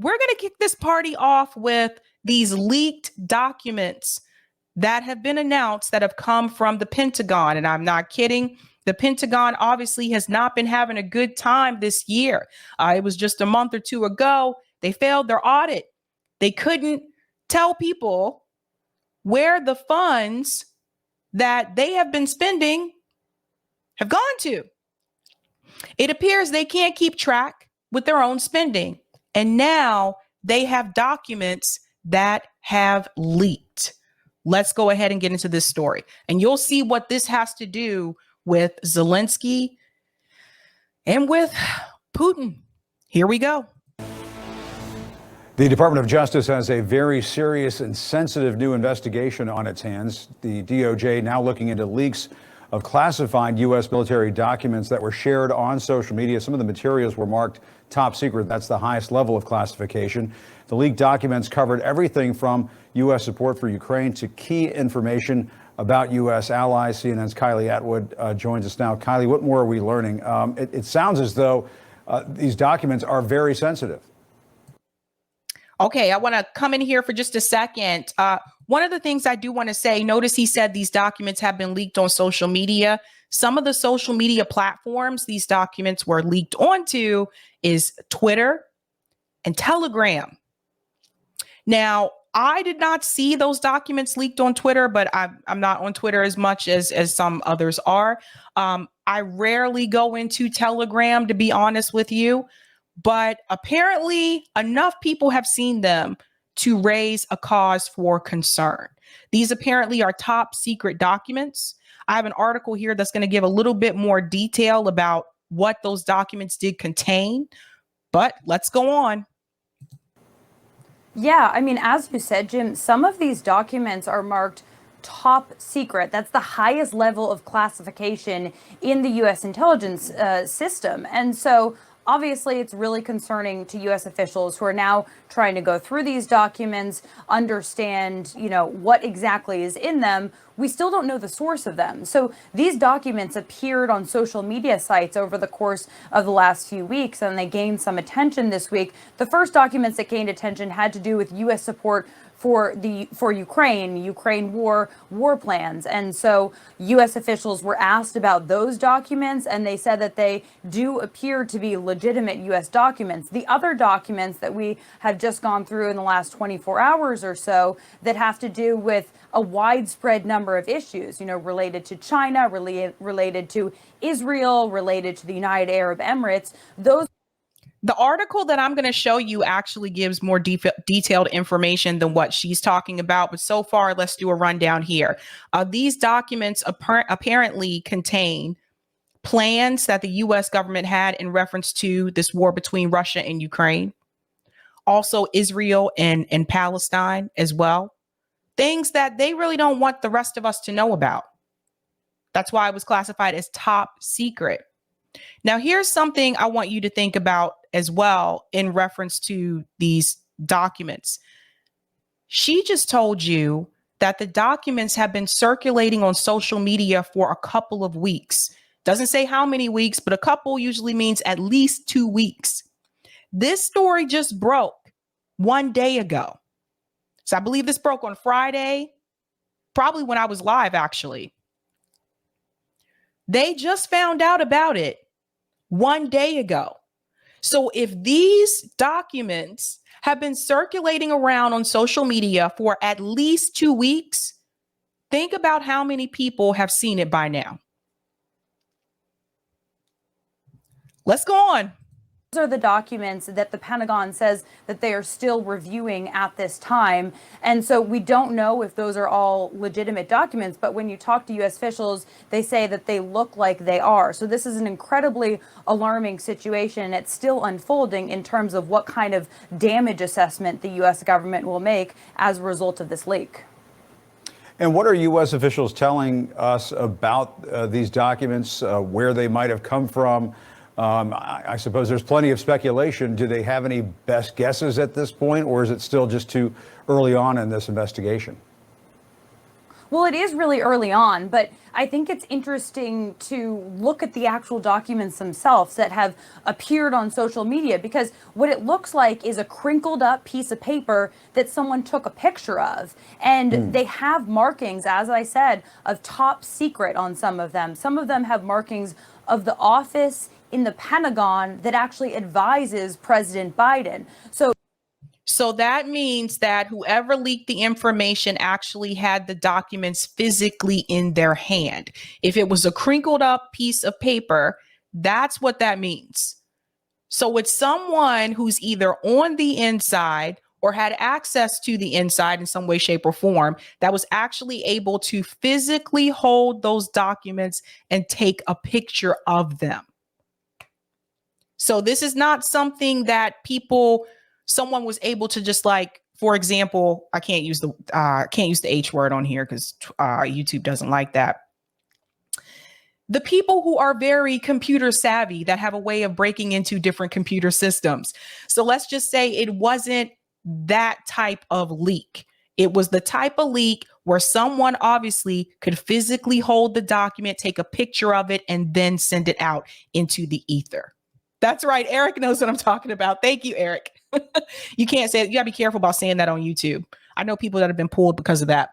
we're going to kick this party off with these leaked documents that have been announced that have come from the Pentagon. And I'm not kidding. The Pentagon obviously has not been having a good time this year. It was just a month or two ago. They failed their audit. They couldn't tell people where the funds that they have been spending have gone to. It appears they can't keep track with their own spending. And now they have documents that have leaked. Let's go ahead and get into this story. And you'll see what this has to do with Zelensky and with Putin. Here we go. The Department of Justice has a very serious and sensitive new investigation on its hands. The DOJ now looking into leaks of classified U.S. military documents that were shared on social media. Some of the materials were marked top secret. That's the highest level of classification. The leaked documents covered everything from U.S. support for Ukraine to key information about U.S. allies. CNN's Kylie Atwood joins us now. Kylie, what more are we learning? It sounds as though these documents are very sensitive. Okay, I want to come in here for just a second. One of the things I do want to say, notice he said these documents have been leaked on social media. Some of the social media platforms these documents were leaked onto is Twitter and Telegram. Now, I did not see those documents leaked on Twitter, but I'm not on Twitter as much as some others are. I rarely go into Telegram, to be honest with you. But apparently enough people have seen them to raise a cause for concern. These apparently are top secret documents. I have an article here that's going to give a little bit more detail about what those documents did contain. But let's go on. Yeah, I mean, as you said, Jim, some of these documents are marked top secret. That's the highest level of classification in the U.S. intelligence system. And so obviously, it's really concerning to U.S. officials who are now trying to go through these documents, understand, what exactly is in them. We still don't know the source of them. So these documents appeared on social media sites over the course of the last few weeks, and they gained some attention this week. The first documents that gained attention had to do with U.S. support for Ukraine war plans. And so U.S. officials were asked about those documents, and they said that they do appear to be legitimate U.S. documents. The other documents that we have just gone through in the last 24 hours or so that have to do with a widespread number of issues, related to China, related to Israel, related to the United Arab Emirates, The article that I'm going to show you actually gives more detailed information than what she's talking about. But so far, let's do a rundown here. These documents apparently contain plans that the U.S. government had in reference to this war between Russia and Ukraine. Also, Israel and Palestine as well. Things that they really don't want the rest of us to know about. That's why it was classified as top secret. Now, here's something I want you to think about as well in reference to these documents. She just told you that the documents have been circulating on social media for a couple of weeks. Doesn't say how many weeks, but a couple usually means at least 2 weeks. This story just broke 1 day ago. So I believe this broke on Friday, probably when I was live, actually. They just found out about it 1 day ago. So if these documents have been circulating around on social media for at least 2 weeks, think about how many people have seen it by now. Let's go on. Those are the documents that the Pentagon says that they are still reviewing at this time. And so we don't know if those are all legitimate documents, but when you talk to U.S. officials, they say that they look like they are. So this is an incredibly alarming situation. It's still unfolding in terms of what kind of damage assessment the U.S. government will make as a result of this leak. And what are U.S. officials telling us about these documents, where they might have come from? I suppose there's plenty of speculation. Do they have any best guesses at this point, or is it still just too early on in this investigation? Well, it is really early on, but I think it's interesting to look at the actual documents themselves that have appeared on social media, because what it looks like is a crinkled up piece of paper that someone took a picture of. And they have markings, as I said, of top secret on some of them. Some of them have markings of the office in the Pentagon that actually advises President Biden. So that means that whoever leaked the information actually had the documents physically in their hand. If it was a crinkled up piece of paper, that's what that means. So it's someone who's either on the inside or had access to the inside in some way, shape, or form that was actually able to physically hold those documents and take a picture of them. So this is not something that someone was able to just, like, for example, I can't use the H word on here because YouTube doesn't like that. The people who are very computer savvy that have a way of breaking into different computer systems. So let's just say it wasn't that type of leak. It was the type of leak where someone obviously could physically hold the document, take a picture of it, and then send it out into the ether. That's right. Eric knows what I'm talking about. Thank you, Eric. You can't say it. You gotta be careful about saying that on YouTube. I know people that have been pulled because of that,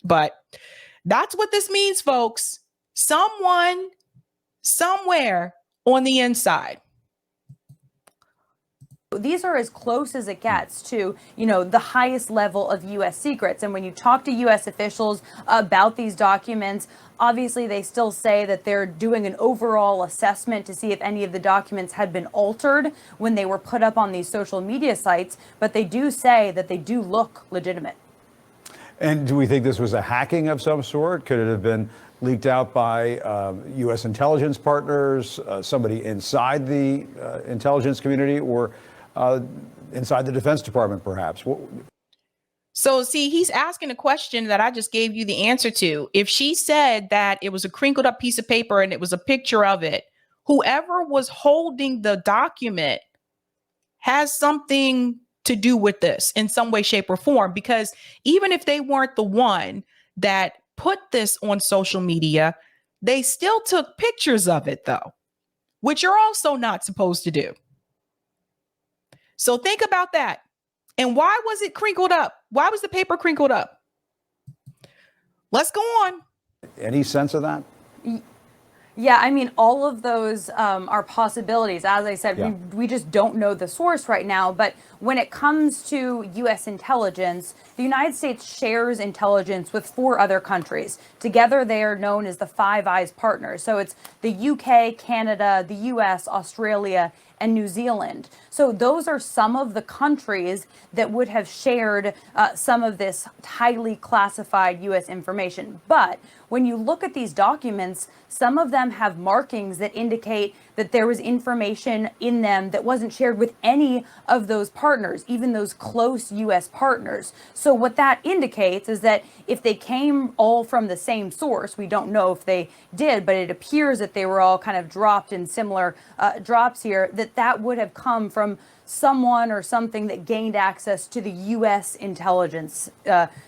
but that's what this means, folks. Someone, somewhere on the inside. These are as close as it gets to, the highest level of U.S. secrets. And when you talk to U.S. officials about these documents, obviously they still say that they're doing an overall assessment to see if any of the documents had been altered when they were put up on these social media sites. But they do say that they do look legitimate. And do we think this was a hacking of some sort? Could it have been leaked out by U.S. intelligence partners, somebody inside the intelligence community, or inside the Defense Department, perhaps? So, see, he's asking a question that I just gave you the answer to. If she said that it was a crinkled up piece of paper and it was a picture of it, whoever was holding the document has something to do with this in some way, shape, or form, because even if they weren't the one that put this on social media, they still took pictures of it, though, which you're also not supposed to do. So think about that. And why was it crinkled up? Why was the paper crinkled up? Let's go on. Any sense of that? Yeah, I mean, all of those are possibilities. As I said, we just don't know the source right now. But when it comes to U.S. intelligence, the United States shares intelligence with 4 other countries. Together, they are known as the Five Eyes partners. So it's the UK, Canada, the U.S., Australia, and New Zealand. So those are some of the countries that would have shared some of this highly classified U.S. information. But when you look at these documents, some of them have markings that indicate that there was information in them that wasn't shared with any of those partners, even those close U.S. partners. So what that indicates is that if they came all from the same source, we don't know if they did, but it appears that they were all kind of dropped in similar drops here, that would have come from someone or something that gained access to the U.S. intelligence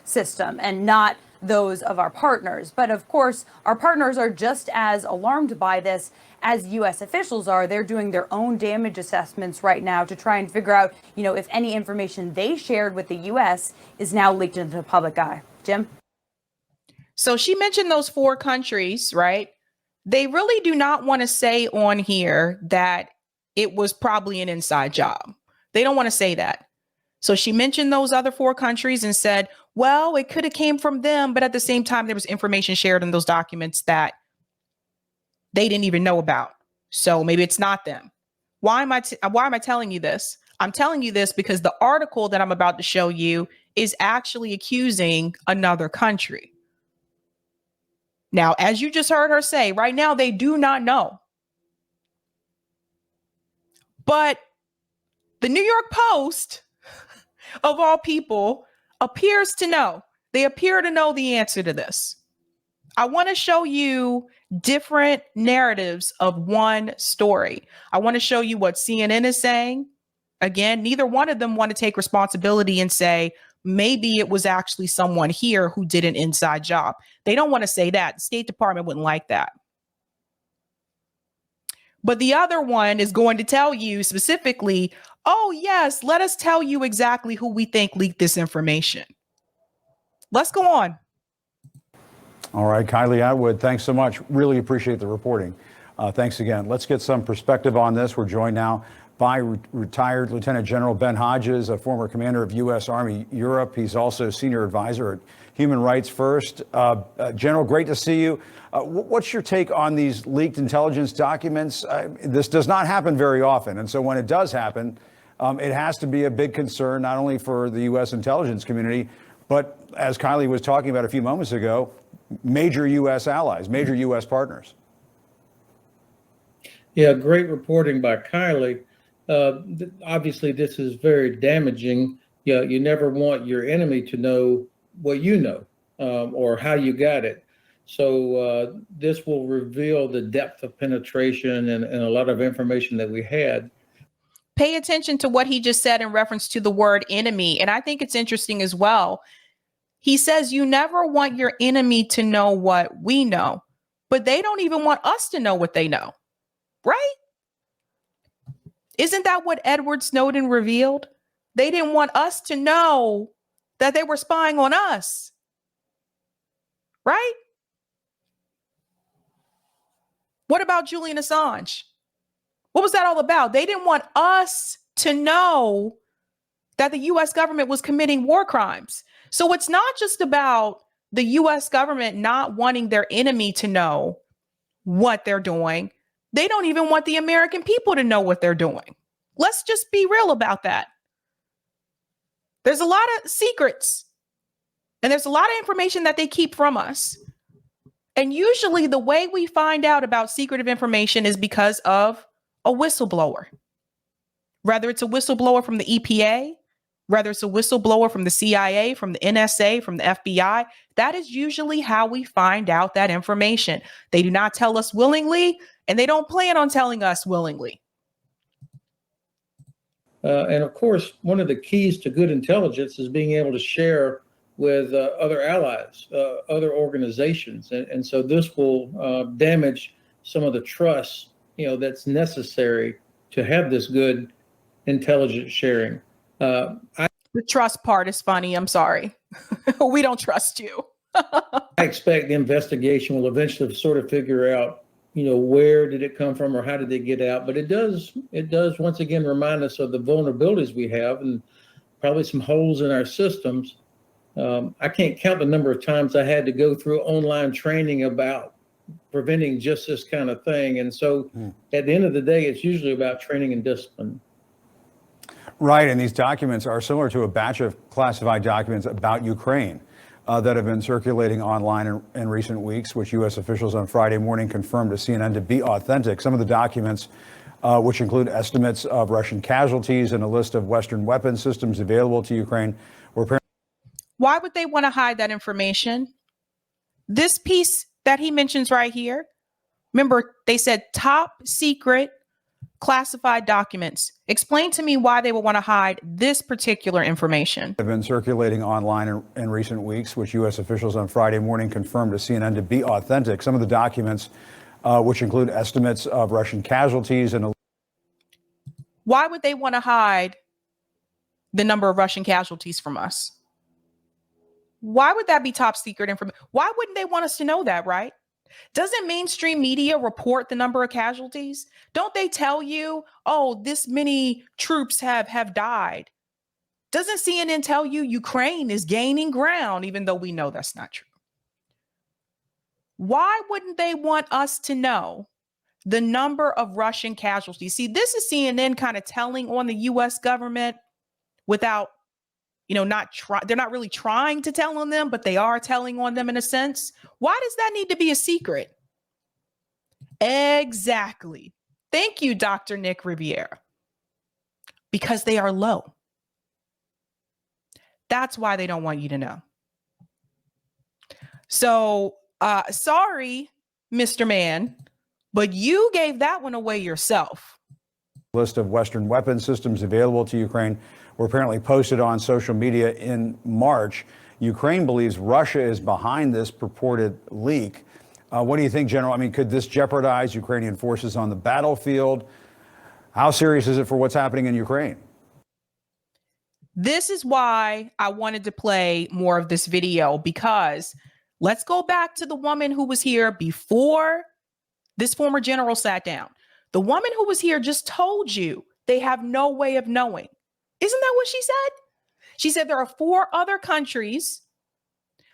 system and not those of our partners. But of course, our partners are just as alarmed by this as U.S. officials are. They're doing their own damage assessments right now to try and figure out, if any information they shared with the U.S. is now leaked into the public eye. Jim? So she mentioned those 4 countries, right? They really do not want to say on here that it was probably an inside job. They don't want to say that. So she mentioned those other 4 countries and said, well, it could have came from them, but at the same time, there was information shared in those documents that they didn't even know about. So maybe it's not them. Why am I telling you this? I'm telling you this because the article that I'm about to show you is actually accusing another country. Now, as you just heard her say, right now, they do not know. But the New York Post, of all people, appears to know. They appear to know the answer to this. I want to show you different narratives of one story. I want to show you what CNN is saying. Again, neither one of them want to take responsibility and say, maybe it was actually someone here who did an inside job. They don't want to say that. The State Department wouldn't like that. But the other one is going to tell you specifically, oh, yes, let us tell you exactly who we think leaked this information. Let's go on. All right, Kylie Atwood, thanks so much. Really appreciate the reporting. Thanks again. Let's get some perspective on this. We're joined now by retired Lieutenant General Ben Hodges, a former commander of U.S. Army Europe. He's also senior advisor at Human Rights First. General, great to see you. What's your take on these leaked intelligence documents? This does not happen very often. And so when it does happen, it has to be a big concern, not only for the U.S. intelligence community, but as Kylie was talking about a few moments ago, major U.S. allies, major U.S. partners. Yeah, great reporting by Kylie. Obviously, this is very damaging. You never want your enemy to know what you know or how you got it. So this will reveal the depth of penetration and a lot of information that we had. Pay attention to what he just said in reference to the word enemy. And I think it's interesting as well. He says you never want your enemy to know what we know, but they don't even want us to know what they know, right? Isn't that what Edward Snowden revealed? They didn't want us to know that they were spying on us, right? What about Julian Assange? What was that all about? They didn't want us to know that the U.S. government was committing war crimes. So it's not just about the U.S. government not wanting their enemy to know what they're doing. They don't even want the American people to know what they're doing. Let's just be real about that. There's a lot of secrets and there's a lot of information that they keep from us. And usually the way we find out about secretive information is because of a whistleblower. Whether it's a whistleblower from the EPA, whether it's a whistleblower from the CIA, from the NSA, from the FBI, that is usually how we find out that information. They do not tell us willingly, and they don't plan on telling us willingly. And of course, one of the keys to good intelligence is being able to share with other allies, other organizations. And so this will damage some of the trust, that's necessary to have this good intelligence sharing. The trust part is funny. I'm sorry. We don't trust you. I expect the investigation will eventually sort of figure out, where did it come from or how did they get out? But it does once again remind us of the vulnerabilities we have and probably some holes in our systems. I can't count the number of times I had to go through online training about preventing just this kind of thing. And so at the end of the day, it's usually about training and discipline. Right, and these documents are similar to a batch of classified documents about Ukraine that have been circulating online in recent weeks, which U.S. officials on Friday morning confirmed to CNN to be authentic. Some of the documents, which include estimates of Russian casualties and a list of Western weapon systems available to Ukraine, were apparently. Why would they want to hide that information? This piece that he mentions right here, remember, they said top secret classified documents. Explain to me why they would want to hide this particular information. Have been circulating online in recent weeks, which U.S. officials on Friday morning confirmed to CNN to be authentic. Some of the documents, which include estimates of Russian casualties and. Why would they want to hide the number of Russian casualties from us? Why would that be top secret information? Why wouldn't they want us to know that, right? Doesn't mainstream media report the number of casualties? Don't they tell you, oh, this many troops have died? Doesn't CNN tell you Ukraine is gaining ground, even though we know that's not true? Why wouldn't they want us to know the number of Russian casualties? See, this is CNN kind of telling on the U.S. government without, they're not really trying to tell on them, but they are telling on them in a sense. Why does that need to be a secret? Exactly. Thank you, Dr. Nick Riviera. Because they are low. That's why they don't want you to know. So, sorry, Mr. Man, but you gave that one away yourself. List of Western weapon systems available to Ukraine were apparently posted on social media in March. Ukraine believes Russia is behind this purported leak. What do you think, General? I mean, could this jeopardize Ukrainian forces on the battlefield? How serious is it for what's happening in Ukraine? This is why I wanted to play more of this video, because let's go back to the woman who was here before this former general sat down. The woman who was here just told you they have no way of knowing. Isn't that what she said? She said there are 4 other countries.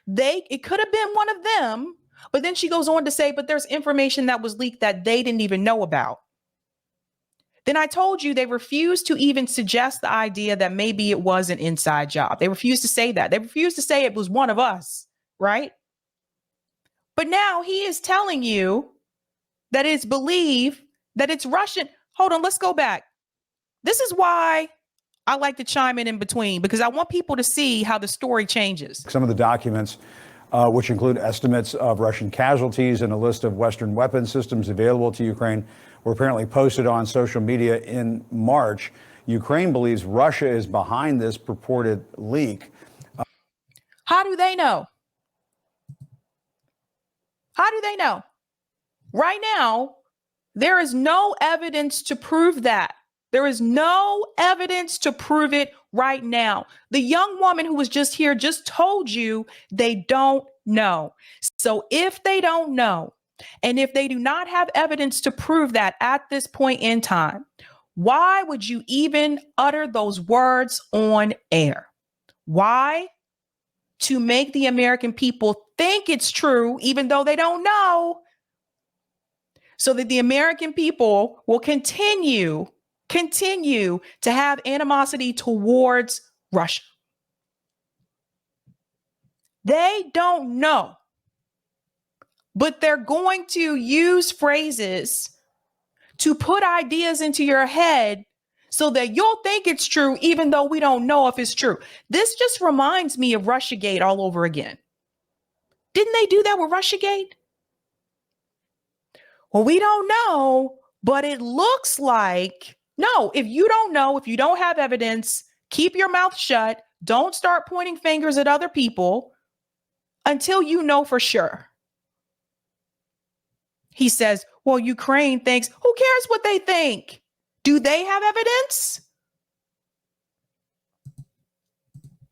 It could have been one of them, but then she goes on to say, but there's information that was leaked that they didn't even know about. Then I told you they refused to even suggest the idea that maybe it was an inside job. They refused to say that. They refused to say it was one of us, right? But now he is telling you that it's believed that it's Russian. Hold on, let's go back. This is why I like to chime in between, because I want people to see how the story changes. Some of the documents, which include estimates of Russian casualties and a list of Western weapon systems available to Ukraine, were apparently posted on social media in March. Ukraine believes Russia is behind this purported leak. How do they know? How do they know? Right now, there is no evidence to prove that. There is no evidence to prove it right now. The young woman who was just here just told you they don't know. So if they don't know, and if they do not have evidence to prove that at this point in time, why would you even utter those words on air? Why? To make the American people think it's true, even though they don't know, so that the American people will continue to have animosity towards Russia. They don't know, but they're going to use phrases to put ideas into your head so that you'll think it's true, even though we don't know if it's true. This just reminds me of Russiagate all over again. Didn't they do that with Russiagate? Well, we don't know, but it looks like, no, if you don't know, if you don't have evidence, keep your mouth shut. Don't start pointing fingers at other people until you know for sure. He says, well, Ukraine thinks, who cares what they think? Do they have evidence?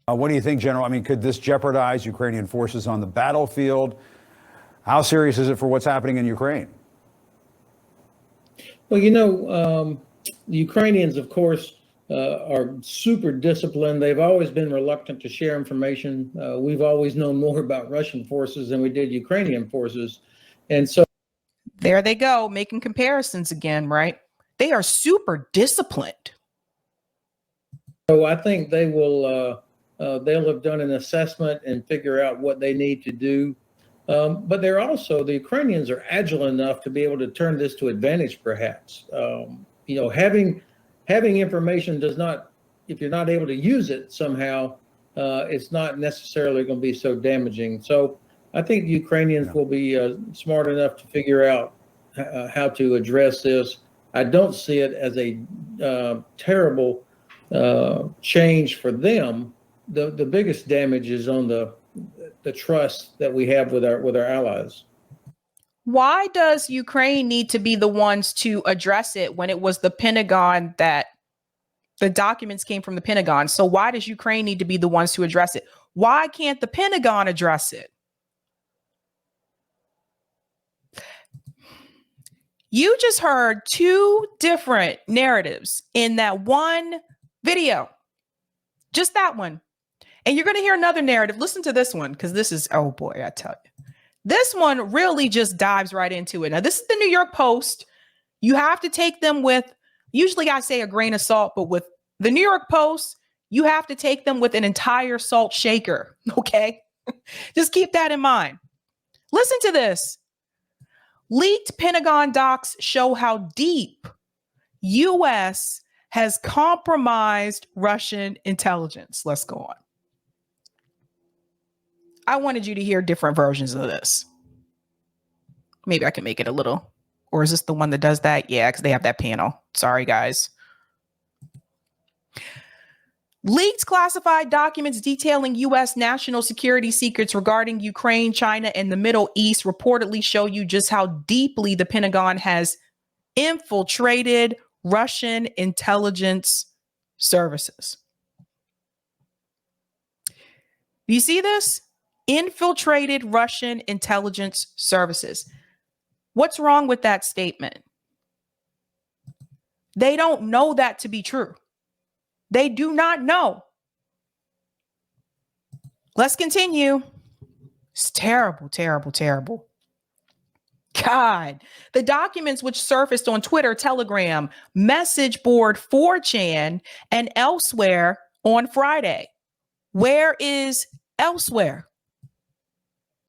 What do you think, General? I mean, could this jeopardize Ukrainian forces on the battlefield? How serious is it for what's happening in Ukraine? Well, the Ukrainians, of course, are super disciplined. They've always been reluctant to share information. We've always known more about Russian forces than we did Ukrainian forces. And so there they go, making comparisons again, right? They are super disciplined. So I think they will, they'll have done an assessment and figure out what they need to do. But they're also, the Ukrainians are agile enough to be able to turn this to advantage, perhaps. Having information does not, if you're not able to use it somehow, it's not necessarily going to be so damaging. So I think the Ukrainians will be smart enough to figure out how to address this. I don't see it as a terrible change for them. The biggest damage is on the trust that we have with our allies. Why does Ukraine need to be the ones to address it when it was the Pentagon that the documents came from the Pentagon? So why does Ukraine need to be the ones to address it? Why can't the Pentagon address it? You just heard 2 different narratives in that one video, just that one. And you're going to hear another narrative. Listen to this one, because this is, oh boy, I tell you. This one really just dives right into it. Now, this is the New York Post. You have to take them with, usually I say a grain of salt, but with the New York Post, you have to take them with an entire salt shaker, okay? Just keep that in mind. Listen to this. Leaked Pentagon docs show how deep U.S. has compromised Russian intelligence. Let's go on. I wanted you to hear different versions of this. Maybe I can make it a little, or is this the one that does that? Yeah, because they have that panel. Sorry, guys. Leaked classified documents detailing U.S. national security secrets regarding Ukraine, China, and the Middle East reportedly show you just how deeply the Pentagon has infiltrated Russian intelligence services. Do you see this? Infiltrated Russian intelligence services. What's wrong with that statement? They don't know that to be true. They do not know. Let's continue. It's terrible, terrible, terrible. God, the documents which surfaced on Twitter, Telegram, message board 4chan, and elsewhere on Friday. Where is elsewhere?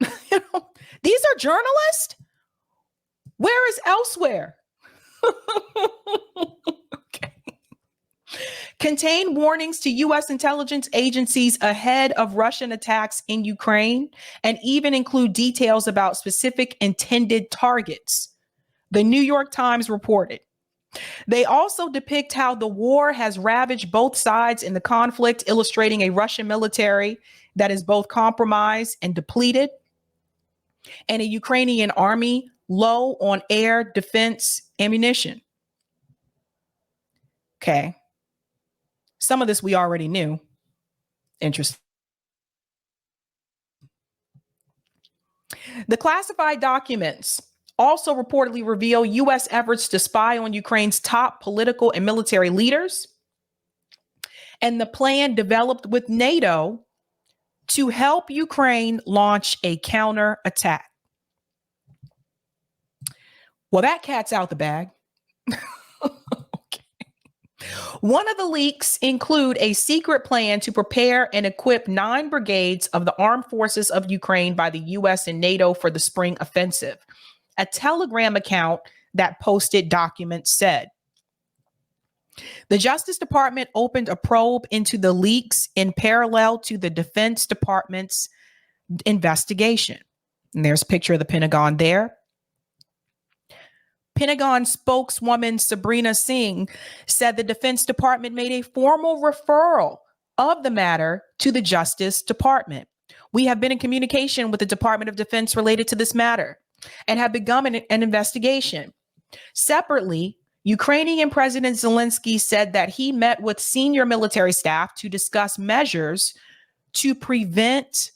These are journalists. Where is elsewhere? Okay. Contain warnings to U.S. intelligence agencies ahead of Russian attacks in Ukraine, and even include details about specific intended targets. The New York Times reported. They also depict how the war has ravaged both sides in the conflict, illustrating a Russian military that is both compromised and depleted, and a Ukrainian army low on air defense ammunition. Okay. Some of this we already knew. Interesting. The classified documents also reportedly reveal U.S. efforts to spy on Ukraine's top political and military leaders, and the plan developed with NATO to help Ukraine launch a counterattack. Well, that cat's out the bag. Okay. One of the leaks include a secret plan to prepare and equip 9 brigades of the armed forces of Ukraine by the U.S. and NATO for the spring offensive. A Telegram account that posted documents said. The Justice Department opened a probe into the leaks in parallel to the Defense Department's investigation. And there's a picture of the Pentagon there. Pentagon spokeswoman Sabrina Singh said the Defense Department made a formal referral of the matter to the Justice Department. We have been in communication with the Department of Defense related to this matter and have begun an investigation. Separately, Ukrainian President Zelensky said that he met with senior military staff to discuss measures to prevent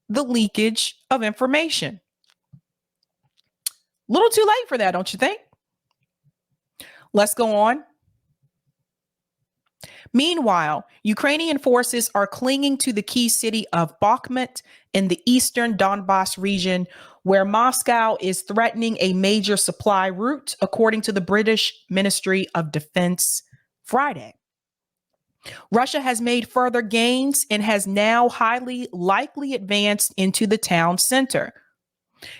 the leakage of information. A little too late for that, don't you think? Let's go on. Meanwhile, Ukrainian forces are clinging to the key city of Bakhmut in the eastern Donbas region, where Moscow is threatening a major supply route, according to the British Ministry of Defense Friday. Russia has made further gains and has now highly likely advanced into the town center.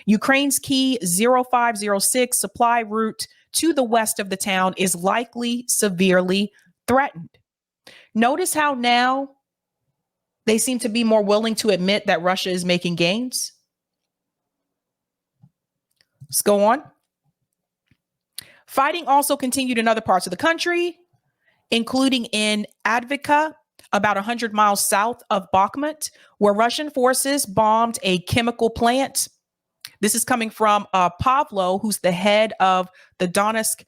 Ukraine's key 0506 supply route to the west of the town is likely severely threatened. Notice how now they seem to be more willing to admit that Russia is making gains. Let's go on. Fighting also continued in other parts of the country, including in Advika, about 100 miles south of Bakhmut, where Russian forces bombed a chemical plant. This is coming from Pavlo, who's the head of the Donetsk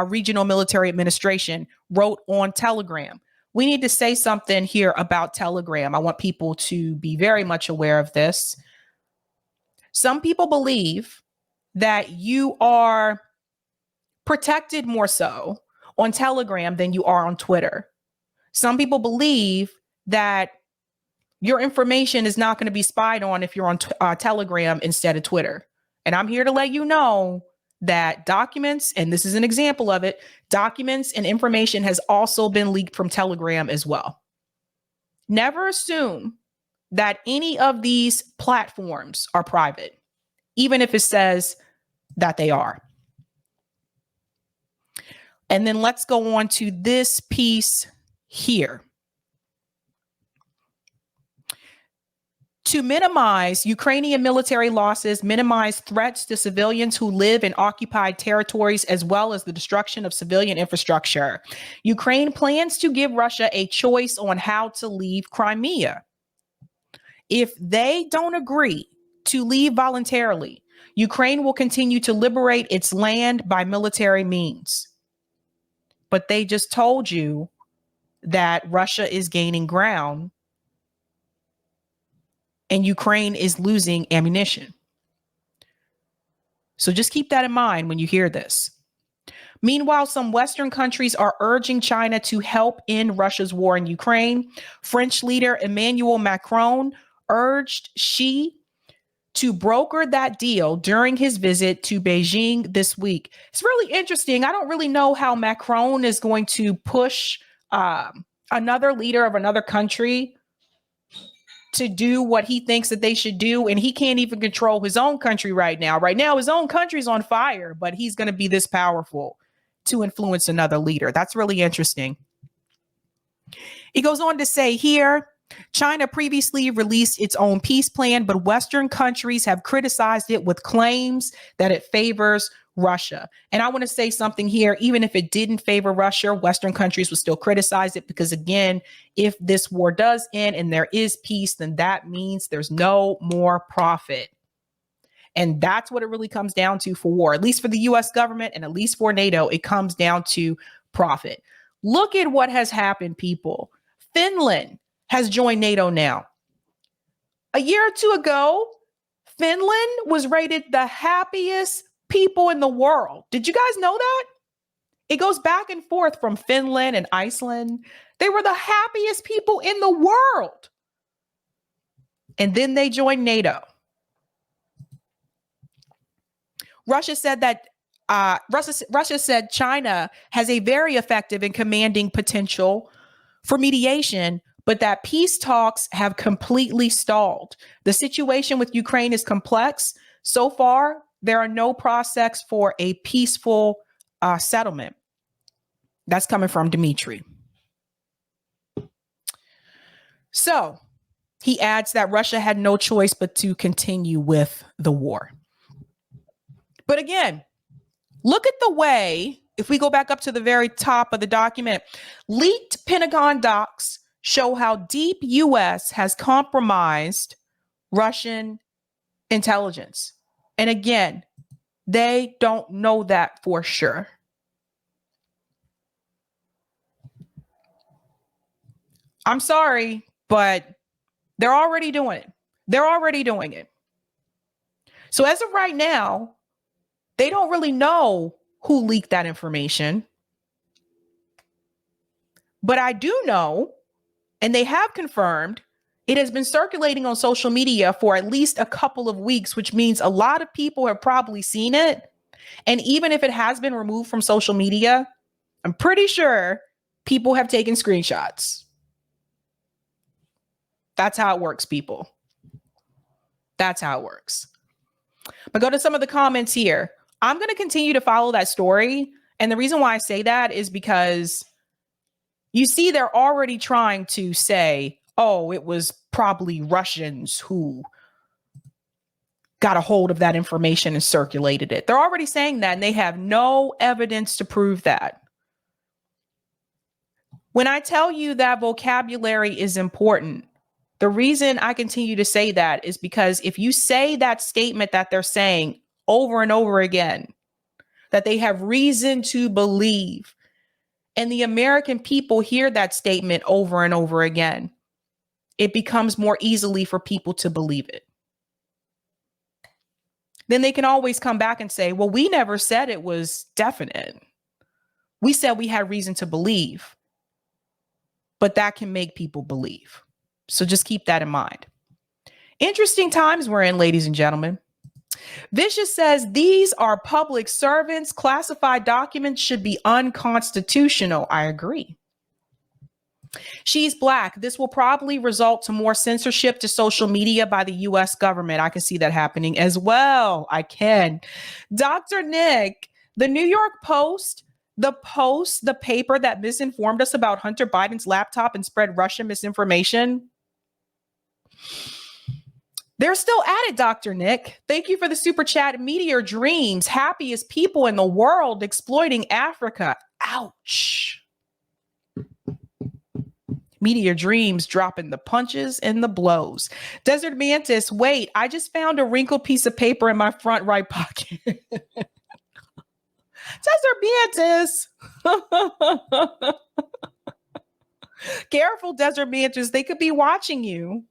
Regional Military Administration, wrote on Telegram. We need to say something here about Telegram. I want people to be very much aware of this. Some people believe that you are protected more so on Telegram than you are on Twitter. Some people believe that your information is not going to be spied on if you're on Telegram instead of Twitter. And I'm here to let you know that documents, and this is an example of it, documents and information has also been leaked from Telegram as well. Never assume that any of these platforms are private, even if it says that they are. And then let's go on to this piece here. to minimize Ukrainian military losses, minimize threats to civilians who live in occupied territories, as well as the destruction of civilian infrastructure. Ukraine plans to give Russia a choice on how to leave Crimea. If they don't agree to leave voluntarily, Ukraine will continue to liberate its land by military means. But they just told you that Russia is gaining ground and Ukraine is losing ammunition. So just keep that in mind when you hear this. Meanwhile, some Western countries are urging China to help end Russia's war in Ukraine. French leader Emmanuel Macron urged Xi to broker that deal during his visit to Beijing this week. It's really interesting. I don't really know how Macron is going to push another leader of another country to do what he thinks that they should do. And he can't even control his own country right now. Right now, his own country's on fire, but he's going to be this powerful to influence another leader. That's really interesting. He goes on to say here, China previously released its own peace plan, but Western countries have criticized it with claims that it favors Russia. And I want to say something here. Even if it didn't favor Russia, Western countries would still criticize it because, again, if this war does end and there is peace, then that means there's no more profit. And that's what it really comes down to for war, at least for the US government and at least for NATO. It comes down to profit. Look at what has happened, people. Finland has joined NATO now. A year or two ago, Finland was rated the happiest people in the world. Did you guys know that? It goes back and forth from Finland and Iceland. They were the happiest people in the world. And then they joined NATO. Russia said China has a very effective and commanding potential for mediation, but that peace talks have completely stalled. The situation with Ukraine is complex. So far, there are no prospects for a peaceful settlement. That's coming from Dmitry. So he adds that Russia had no choice but to continue with the war. But again, look at the way, if we go back up to the very top of the document, leaked Pentagon docs show how deep U.S. has compromised Russian intelligence. And again, they don't know that for sure. I'm sorry, but they're already doing it. They're already doing it. So as of right now, they don't really know who leaked that information. But I do know, and they have confirmed, it has been circulating on social media for at least a couple of weeks, which means a lot of people have probably seen it. And even if it has been removed from social media, I'm pretty sure people have taken screenshots. That's how it works, people. That's how it works. But go to some of the comments here. I'm going to continue to follow that story. And the reason why I say that is because you see, they're already trying to say, oh, it was probably Russians who got a hold of that information and circulated it. They're already saying that, and they have no evidence to prove that. When I tell you that vocabulary is important, the reason I continue to say that is because if you say that statement that they're saying over and over again, that they have reason to believe, and the American people hear that statement over and over again, it becomes more easily for people to believe it. Then they can always come back and say, well, we never said it was definite. We said we had reason to believe, but that can make people believe. So just keep that in mind. Interesting times we're in, ladies and gentlemen. Vicious says these are public servants. Classified documents should be unconstitutional. I agree. She's Black. This will probably result to more censorship to social media by the U.S. government. I can see that happening as well. I can. Dr. Nick, the New York Post, the paper that misinformed us about Hunter Biden's laptop and spread Russian misinformation. They're still at it, Dr. Nick. Thank you for the super chat. Meteor Dreams, happiest people in the world exploiting Africa. Ouch. Meteor Dreams dropping the punches and the blows. Desert Mantis, wait, I just found a wrinkled piece of paper in my front right pocket. Desert Mantis. Careful, Desert Mantis. They could be watching you.